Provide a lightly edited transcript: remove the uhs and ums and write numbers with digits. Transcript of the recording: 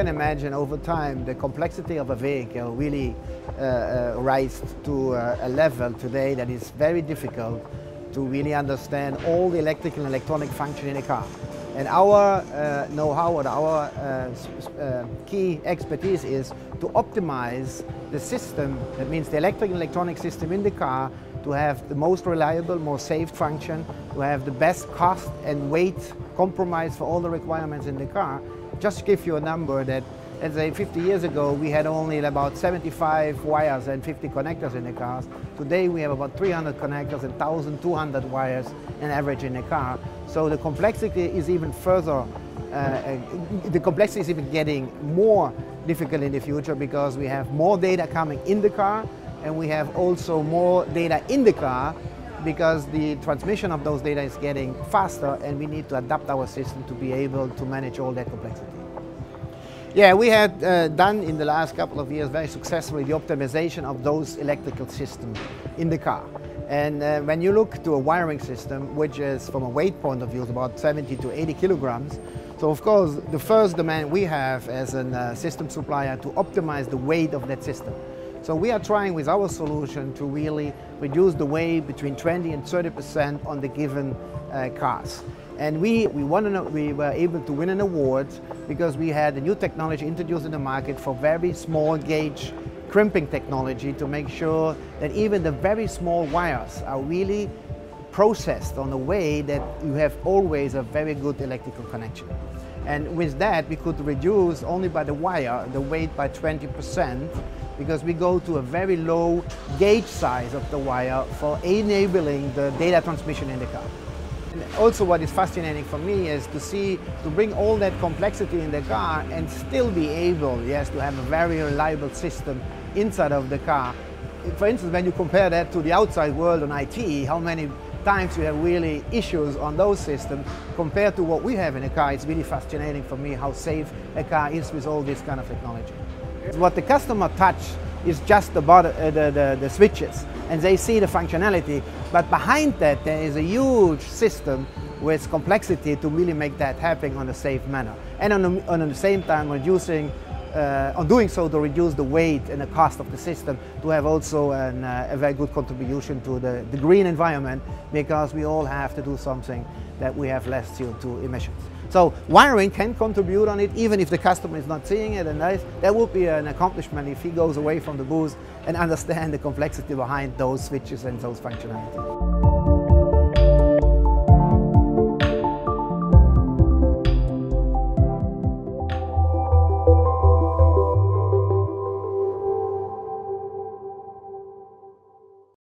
can imagine, over time, the complexity of a vehicle really rise to a level today that is very difficult to really understand all the electrical and electronic function in a car. And our know-how or our key expertise is to optimize the system, that means the electrical and electronic system in the car, to have the most reliable, most safe function, to have the best cost and weight compromise for all the requirements in the car. Just to give you a number, that, let's say 50 years ago we had only about 75 wires and 50 connectors in the cars. Today we have about 300 connectors and 1,200 wires on average in the car. So the complexity is even further, the complexity is even getting more difficult in the future, because we have more data coming in the car, and we have also more data in the car, because the transmission of those data is getting faster, and we need to adapt our system to be able to manage all that complexity. Yeah, we had done in the last couple of years very successfully the optimization of those electrical systems in the car. And when you look to a wiring system, which is from a weight point of view about 70 to 80 kilograms, so of course the first demand we have as a system supplier to optimize the weight of that system. So we are trying with our solution to really reduce the weight between 20 and 30% on the given cars. And we were able to win an award because we had a new technology introduced in the market for very small gauge crimping technology, to make sure that even the very small wires are really processed on a way that you have always a very good electrical connection. And with that we could reduce only by the wire the weight by 20%, because we go to a very low gauge size of the wire for enabling the data transmission in the car. And also what is fascinating for me is to bring all that complexity in the car and still be able, yes, to have a very reliable system inside of the car. For instance, when you compare that to the outside world on IT, how many times you have really issues on those systems compared to what we have in a car. It's really fascinating for me how safe a car is with all this kind of technology. What the customer touch is just the switches, and they see the functionality, but behind that there is a huge system with complexity to really make that happen on a safe manner, and on the same time doing so to reduce the weight and the cost of the system, to have also a very good contribution to the green environment, because we all have to do something that we have less CO2 emissions. So wiring can contribute on it, even if the customer is not seeing it, and that would be an accomplishment if he goes away from the booth and understands the complexity behind those switches and those functionalities.